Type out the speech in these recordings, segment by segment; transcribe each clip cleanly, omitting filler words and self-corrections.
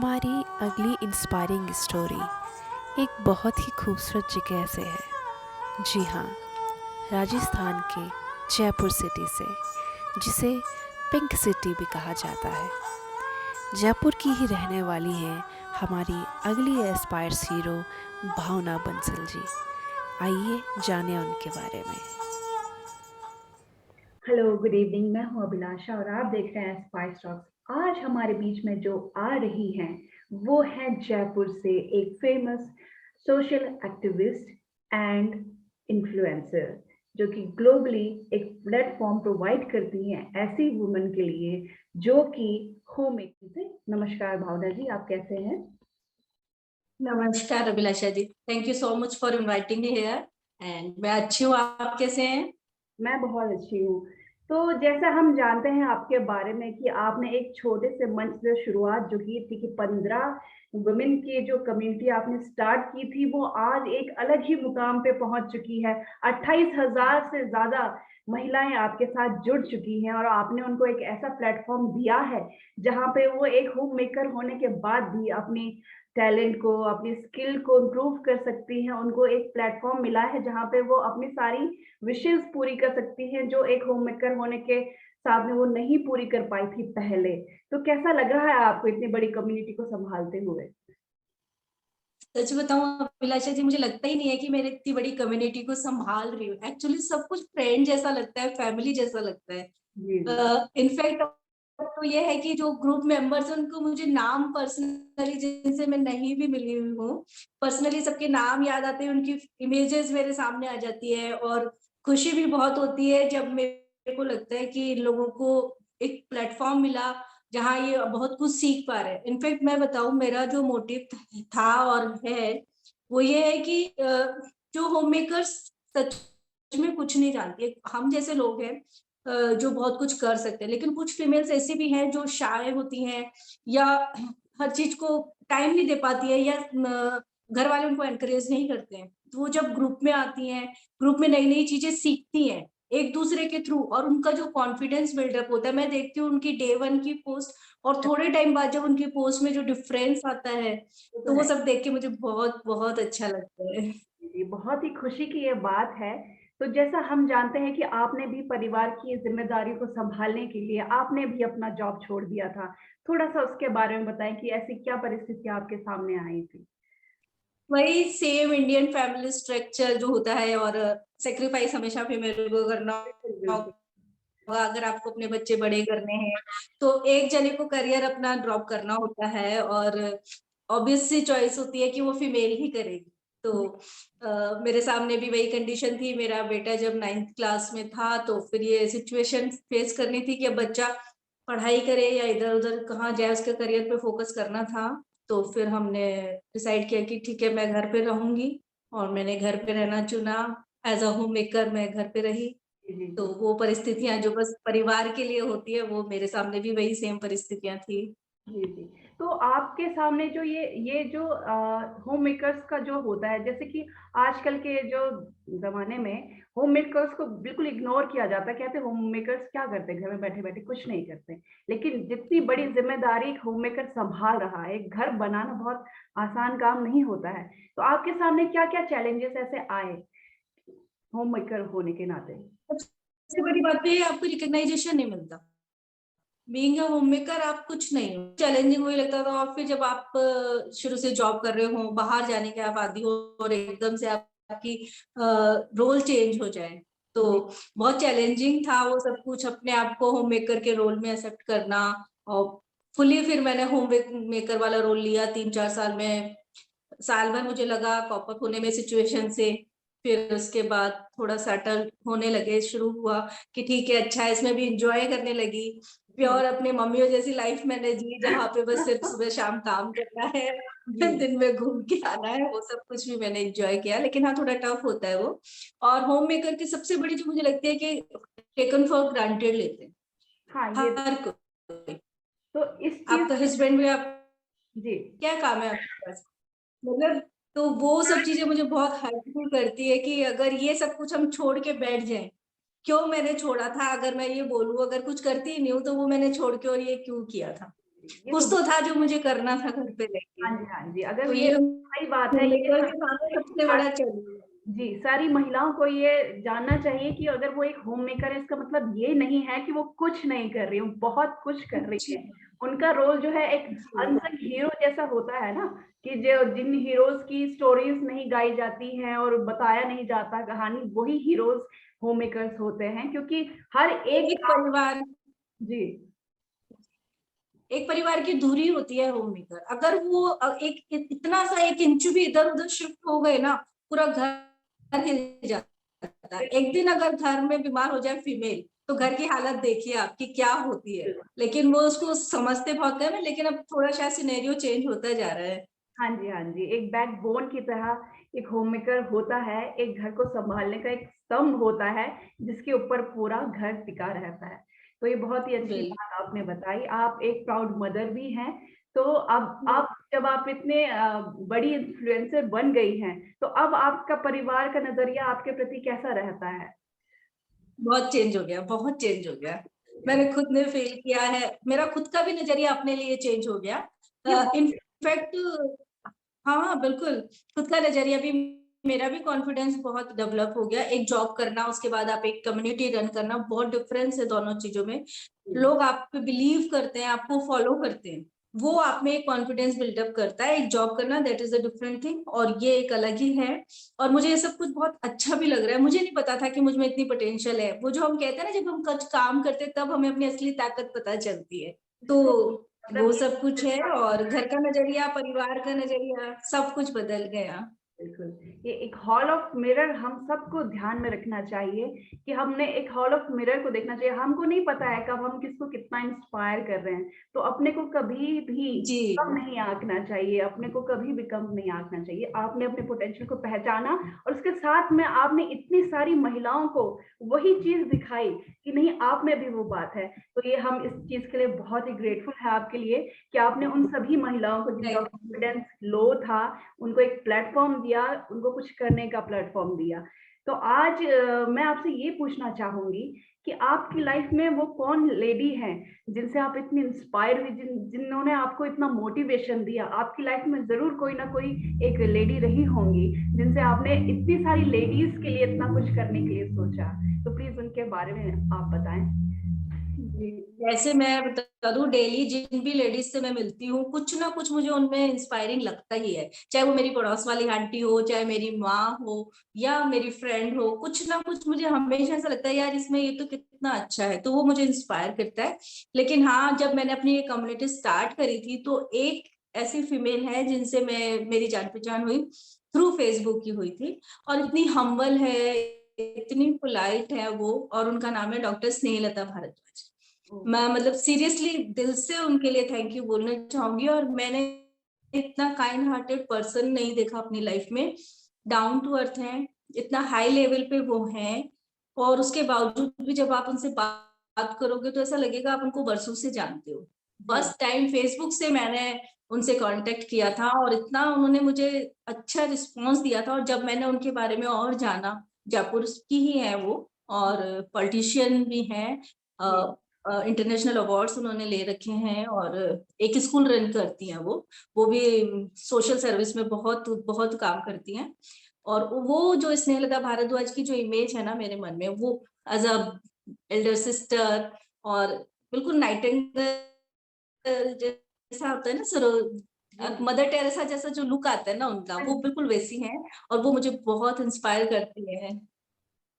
हमारी अगली inspiring story एक बहुत ही खूबसूरत जगह से है। जी हाँ, राजस्थान के जयपुर सिटी से, जिसे पिंक सिटी भी कहा जाता है। जयपुर की ही रहने वाली हैं हमारी अगली एस्पायर्स हीरो भावना बंसल जी। आइए जानें उनके बारे में। Hello, good evening. मैं हूँ अभिलाषा और आप देख रहे हैं स्पाइस टॉक्स। आज हमारे बीच में जो आ रही हैं, वो है जयपुर से एक famous social activist and influencer, जो कि ग्लोबली एक प्लेटफॉर्म प्रोवाइड करती हैं ऐसी वुमन के लिए जो कि होम मेकिंग से। नमस्कार भावना जी, आप कैसे हैं? नमस्कार Abhilasha ji, thank you so much for inviting me here. And मैं अच्छी हूँ, आप कैसे हैं? मैं बहुत अच्छी हूँ। तो जैसा हम जानते हैं आपके बारे में कि आपने एक छोटे से मंच से शुरुआत जो की थी कि 15 वुमेन की जो कम्युनिटी आपने स्टार्ट की थी, वो आज एक अलग ही मुकाम पे पहुँच चुकी है। 28,000 से ज़्यादा महिलाएँ आपके साथ जुड़ चुकी हैं और आपने उनको एक ऐसा प्लेटफ़ॉर्म दिया है, जहाँ पे वो एक होम मेकर होने के बाद भी अपनी टैलेंट को, अपनी स्किल को इम्प्रूव कर सकती हैं। उनको एक प्लेटफ़ॉर्म मिला है, जहाँ पे वो अपनी सारी विशेज़ पूरी कर सकती हैं, जो एक होममेकर होने के साथ में वो नहीं पूरी कर पाई थी पहले। तो कैसा लग रहा है आपको इतनी बड़ी कम्युनिटी को सँभालते हुए? सच बताऊं अभिलाषा जी, मुझे लगता ही नहीं है कि मैं इतनी बड़ी कम्युनिटी को संभाल रही हूँ। एक्चुअली सब कुछ फ्रेंड जैसा लगता है, फैमिली जैसा लगता है। जी, जी। इनफैक्ट तो ये है कि जो ग्रुप मेंबर्स हैं उनको मुझे नाम पर्सनली, जिनसे मैं नहीं भी मिली हुई हूँ, पर्सनली सबके नाम याद आते हैं, उनकी इमेजेस मेरे सामने आ जाती है और खुशी भी बहुत होती है जब मेरे को लगता है कि लोगों को एक प्लेटफॉर्म मिला जहाँ ये बहुत कुछ सीख पा रहे हैं। इनफैक्ट मैं बताऊं, मेरा जो मोटिव था और है वो ये है कि जो होम मेकर्स सच में कुछ नहीं जानती है। हम जैसे लोग हैं जो बहुत कुछ कर सकते हैं, लेकिन कुछ फीमेल्स ऐसी भी हैं जो शाय होती हैं या हर चीज को टाइम नहीं दे पाती है या घर वाले उनको एनकरेज नहीं करते हैं। तो वो जब ग्रुप में आती हैं, ग्रुप में नई नई चीजें सीखती हैं एक दूसरे के थ्रू, और उनका जो कॉन्फिडेंस बिल्डअप होता है, मैं देखती हूँ उनकी डे वन की पोस्ट और थोड़े टाइम बाद जब उनकी पोस्ट में जो डिफरेंस आता है, वो तो तो वो है। सब देख के मुझे बहुत बहुत अच्छा लगता है। जी, बहुत ही खुशी की ये बात है। तो जैसा हम जानते हैं कि आपने भी परिवार की ज़िम्मेदारी को सँभालने के लिए आपने भी अपना जॉब छोड़ दिया था। थोड़ा-सा उसके बारे में बताएँ कि ऐसी क्या परिस्थितियाँ आपके सामने आई थी? वही सेम इंडियन फैमिली स्ट्रक्चर जो होता है, और सेक्रीफाइस हमेशा फीमेल को करना बिल्कुल, बिल्कुल। होगा। अगर आपको अपने बच्चे बड़े करने हैं तो एक जने को करियर अपना ड्रॉप करना होता है, और ऑब्वियस सी चॉइस होती है कि वो फीमेल ही करेगी। तो मेरे सामने भी वही कंडीशन थी। मेरा बेटा जब 9th क्लास में था तो फिर ये सिचुएशन फेस करनी थी कि अब बच्चा पढ़ाई करे या इधर-उधर कहाँ जाए, उसके करियर पे फोकस करना था। तो फिर हमने डिसाइड किया कि ठीक है, मैं घर पे रहूँगी, और मैंने घर पे रहना चुना। एज़ अ होम मेकर मैं घर पे रही। जी, जी, तो जी। वो परिस्थितियाँ जो बस परिवार के लिए होती है, वो मेरे सामने भी वही सेम परिस्थितियाँ थी। जी, जी। तो आपके सामने जो ये जो होम मेकर्स का जो होता है, जैसे कि आजकल के जो ज़माने में होम मेकर्स को बिल्कुल इग्नोर किया जाता है। कहते हैं होम मेकर्स क्या करते हैं, घर में बैठे-बैठे कुछ नहीं करते। लेकिन जितनी बड़ी ज़िम्मेदारी एक होम मेकर सँभाल रहा है, एक घर बनाना बहुत आसान काम नहीं होता है। तो आपके सामने क्या-क्या चैलेंजेस ऐसे आए, होम मेकर होने के नाते? सबसे बड़ी बात तो ये है, आपको रिकॉग्नाइजेशन नहीं मिलता। बीइंग अ होममेकर आप कुछ नहीं हो। चैलेंजिंग वही लगता था, और फिर जब आप शुरू से जॉब कर रहे हो, बाहर जाने के आप आदी हो, और एकदम से आपकी रोल चेंज हो जाए, तो जी, बहुत चैलेंजिंग था वो सब कुछ, अपने आप को होममेकर के रोल में एक्सेप्ट करना। और फुली फिर मैंने होम मेकर वाला रोल लिया 3-4 साल में। साल भर मुझे लगा कॉप अप होने में सिचुएशन से। फिर उसके बाद थोड़ा सेटल होने लगे, शुरू हुआ कि ठीक है, अच्छा है, इसमें भी एन्जॉय करने लगी। जी, प्योर अपने मम्मियों जैसी लाइफ मैंने जी, जहाँ पे बस सिर्फ सुबह-शाम काम करना है, जी। दिन में घूम के आना है, वो सब कुछ भी मैंने एन्जॉय किया। लेकिन हाँ, थोड़ा टफ होता है वो। और होम मेकर की सबसे बड़ी जो मुझे लगती है कि टेकन फॉर ग्रांटेड लेते हैं, हाँ, ये हर कोई। तो इस चीज़ आपका हस्बैंड भी आप जी। क्या काम है आपके पास? मतलब, तो वो सब चीज़ें मुझे बहुत हर्टफुल करती है कि अगर ये सब कुछ हम छोड़ के बैठ जाएँ, क्यों मैंने छोड़ा था? अगर मैं ये बोलूँ, अगर कुछ करती ही नहीं हूँ, तो वो मैंने छोड़ के और ये क्यों किया था? ये कुछ तो तो था जो मुझे करना था घर पे हाँ लेके। जी, हाँ जी। अगर तो ये ये सही बात है, ये होममेकर के सामने सबसे बड़ा चैलेंज है। जी, सारी महिलाओं को ये जानना चाहिए कि अगर वो एक होममेकर है, इसका मतलब ये नहीं है कि वो कुछ नहीं कर रही, वो बहुत कुछ कर रही जी, है। उनका रोल जो है एक जी, अनसंग हीरो जैसा होता है ना, कि जो जिन हीरोज़ की स्टोरीज़ नहीं गाई जाती हैं और बताया नहीं जाता कहानी, वही हीरोज़ होममेकर्स होते हैं, क्योंकि हर एक एक परिवार जी, एक परिवार की दूरी होती है होममेकर। अगर वो एक इतना सा 1 इंच भी इधर-उधर शिफ्ट हो गए ना, पूरा घर हिल जाता है। एक दिन अगर घर में बीमार हो जाए फीमेल, तो घर की हालत देखिए आप कि क्या होती है। लेकिन वो उसको समझते बहुत कम है, लेकिन अब थोड़ा शायद सिनेरियो चेंज होता जा रहा है। हाँ जी, हाँ जी। एक बैकबोन की तरह एक होममेकर होता है, एक घर को सँभालने का एक स्तंभ होता है, जिसके ऊपर पूरा घर टिका रहता है। तो ये बहुत ही अच्छी बिल्कुल। बात आपने बताई। आप एक प्राउड मदर भी हैं, तो अब आप जब आप इतने बड़ी इन्फ्लुएंसर बन गई हैं, तो अब आपका परिवार का नज़रिया आपके प्रति कैसा रहता है? बहुत चेंज हो गया, बहुत चेंज हो गया। मैंने खुद ने फ़ील किया है, मेरा खुद का भी नज़रिया अपने लिए चेंज हो गया। ये बहुत इनफैक्ट हाँ, बिल्कुल, खुद का नज़रिया भी मेरा भी कॉन्फिडेंस बहुत डेवलप हो गया। एक जॉब करना, उसके बाद आप एक कम्युनिटी रन करना, बहुत डिफरेंस है दोनों चीज़ों में। लोग आप पे बिलीव करते हैं, आपको फॉलो करते हैं। वो आप में एक कॉन्फिडेंस बिल्डअप करता है। एक जॉब करना that is a different thing और ये एक अलग ही है। और मुझे ये सब कुछ बहुत अच्छा भी लग रहा है। मुझे नहीं पता था कि मुझ में इतनी पोटेंशियल है। वो जो हम कहते हैं ना जब हम कुछ काम करते हैं तब हमें अपनी असली ताकत पता चलती है। तो तो वो मतलब सब कुछ है और घर का नज़रिया, परिवार का नज़रिया सब कुछ बदल गया। बिल्कुल। ये एक हॉल ऑफ मिरर हम सबको ध्यान में रखना चाहिए कि हमने एक हॉल ऑफ मिरर को देखना चाहिए। हमको नहीं पता है कब हम किसको कितना इंस्पायर कर रहे हैं, तो अपने को कभी भी जी। कम नहीं आंकना चाहिए, अपने को कभी भी कम नहीं आंकना चाहिए। आपने अपने पोटेंशियल को पहचाना और उसके साथ में आपने इतनी सारी महिलाओं को वही चीज़ दिखाई कि नहीं आप में भी वो बात है। तो ये हम इस चीज़ के लिए बहुत ही ग्रेटफुल है आपके लिए कि आपने उन सभी महिलाओं को जिनका थैंक कॉन्फिडेंस लो था, उनको एक प्लेटफ़ॉर्म दिया, उनको कुछ करने का प्लेटफ़ॉर्म दिया। तो आज मैं आपसे ये पूछना चाहूँगी कि आपकी लाइफ़ में वो कौन लेडी हैं, जिनसे आप इतनी इंस्पायर हुई, जिन्होंने आपको इतना मोटिवेशन दिया? आपकी लाइफ़ में ज़रूर कोई ना कोई एक लेडी रही होंगी, जिनसे आपने इतनी सारी लेडीज़ के लिए इतना कुछ करने के लिए सोचा। तो प्लीज़ उनके बारे में आप बताएँ। जी, जैसे मैं बता दूं डेली जिन भी लेडीज से मैं मिलती हूँ कुछ ना कुछ मुझे उनमें इंस्पायरिंग लगता ही है, चाहे वो मेरी पड़ोस वाली आंटी हो, चाहे मेरी माँ हो या मेरी फ्रेंड हो, कुछ ना कुछ मुझे हमेशा ऐसा लगता है यार इसमें ये तो कितना अच्छा है, तो वो मुझे इंस्पायर करता है। लेकिन हाँ, जब मैंने अपनी ये कम्युनिटी स्टार्ट करी थी तो एक ऐसी फीमेल है जिनसे मैं मेरी जान पहचान हुई थ्रू फेसबुक की हुई थी और इतनी हम्बल है, इतनी पोलाइट है वो और उनका नाम है डॉक्टर स्नेहलता भारद्वाज। ओह! मैं मतलब सीरियसली दिल से उनके लिए थैंक यू बोलना चाहूंगी और मैंने इतना काइंड हार्टेड पर्सन नहीं देखा अपनी लाइफ में। डाउन टू अर्थ हैं, इतना हाई लेवल पे वो हैं और उसके बावजूद भी जब आप उनसे बात करोगे तो ऐसा लगेगा आप उनको बरसों से जानते हो। जी, फर्स्ट टाइम फेसबुक से मैंने उनसे कांटेक्ट किया था और इतना उन्होंने मुझे अच्छा रिस्पॉन्स दिया था और जब मैंने उनके बारे में और जाना, जयपुर की ही है वो और पॉलिटिशियन भी हैं। जी, इंटरनेशनल अवार्ड्स उन्होंने ले रखे हैं और एक स्कूल रन करती हैं वो भी सोशल सर्विस में बहुत बहुत काम करती हैं। और वो जो स्नेहलता भारद्वाज की जो इमेज है ना मेरे मन में वो एज अ एल्डर सिस्टर और बिल्कुल नाइटिंगेल जैसा होता है ना सरो जी। मदर टेरेसा जैसा जो लुक आता है ना उनका हाँ वो जी। बिल्कुल वैसी हैं और वो मुझे बहुत इंस्पायर करती है।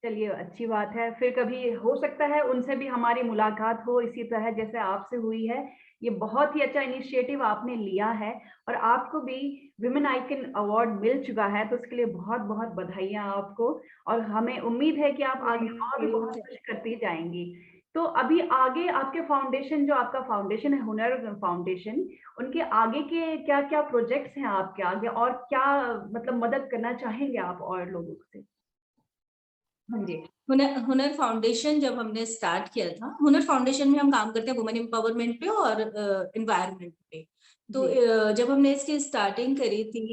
चलिए अच्छी बात है, फिर कभी हो सकता है उनसे भी हमारी मुलाकात हो इसी तरह जैसे आपसे हुई है। ये बहुत ही अच्छा इनिशिएटिव आपने लिया है और आपको भी विमेन आइकन अवार्ड मिल चुका है, तो उसके लिए बहुत-बहुत बधाइयाँ आपको और हमें उम्मीद है कि आप आगे और भी बहुत कुछ करती जाएँगी। तो अभी आगे आपके फाउंडेशन जो आपका फाउंडेशन है, हुनर फाउंडेशन, उनके आगे के क्या-क्या प्रोजेक्ट्स हैं आपके आगे और क्या मतलब मदद करना चाहेंगे आप और लोगों से? हाँ जी। हुनर हुनर फाउंडेशन जब हमने स्टार्ट किया था, हुनर फाउंडेशन में हम काम करते हैं वुमेन एम्पावरमेंट पे और एनवायरनमेंट पे। तो जी, जब हमने इसकी स्टार्टिंग करी थी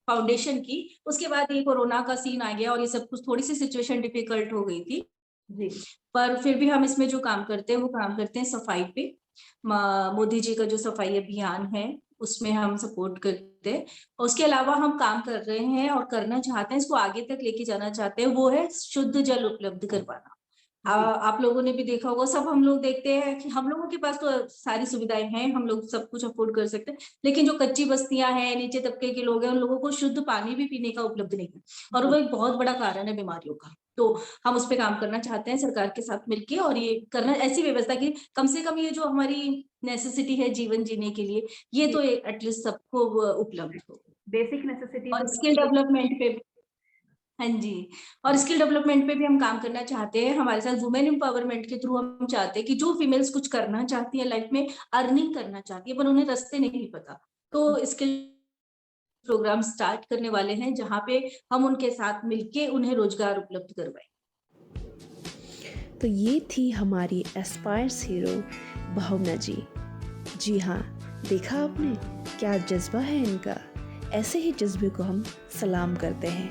फाउंडेशन की, उसके बाद ये कोरोना का सीन आ गया और ये सब कुछ थोड़ी-सी सिचुएशन डिफिकल्ट हो गई थी। जी। पर फिर भी हम इसमें जो काम करते हैं, वो काम करते हैं सफाई पे। मोदी जी का जो सफाई अभियान है उसमें हम सपोर्ट करते हैं। और उसके अलावा हम काम कर रहे हैं और करना चाहते हैं, इसको आगे तक लेके जाना चाहते हैं, वो है शुद्ध जल उपलब्ध करवाना। आप लोगों ने भी देखा होगा, सब हम लोग देखते हैं कि हम लोगों के पास तो सारी सुविधाएं हैं, हम लोग सब कुछ अफोर्ड कर सकते हैं, लेकिन जो कच्ची बस्तियां हैं, नीचे तबके के लोग हैं, उन लोगों को शुद्ध पानी भी पीने का उपलब्ध नहीं है, और वो एक बहुत बड़ा कारण है बीमारियों का। तो हम उस पे काम करना चाहते हैं सरकार के साथ मिलके, और ये करना ऐसी व्यवस्था की कम से कम ये जो हमारी नेसेसिटी है जीवन जीने के लिए, ये तो एटलीस्ट सबको उपलब्ध हो। बेसिक नेसेसिटीज और स्किल डेवलपमेंट पे, हाँ जी, और स्किल डेवलपमेंट पे भी हम काम करना चाहते हैं। हमारे साथ वुमेन एम्पावरमेंट के थ्रू हम चाहते हैं कि जो फीमेल्स कुछ करना चाहती है लाइफ में, अर्निंग करना चाहती है, पर उन्हें रास्ते नहीं पता, तो स्किल प्रोग्राम स्टार्ट करने वाले हैं जहाँ पे हम उनके साथ मिलके उन्हें रोजगार उपलब्ध करवाएं। तो ये थी हमारी एस्पायर्स हीरो भावना जी। जी हाँ, देखा आपने क्या जज्बा है इनका। ऐसे ही जज्बे को हम सलाम करते हैं।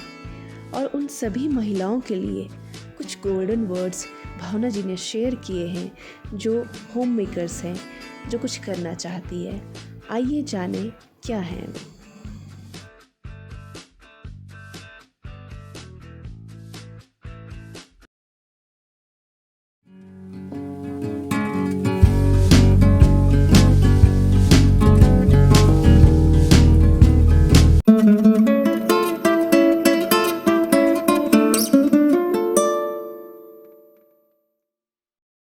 और उन सभी महिलाओं के लिए कुछ गोल्डन वर्ड्स भावना जी ने शेयर किए हैं जो होम मेकर्स हैं, जो कुछ करना चाहती है। आइए जाने क्या हैं वो।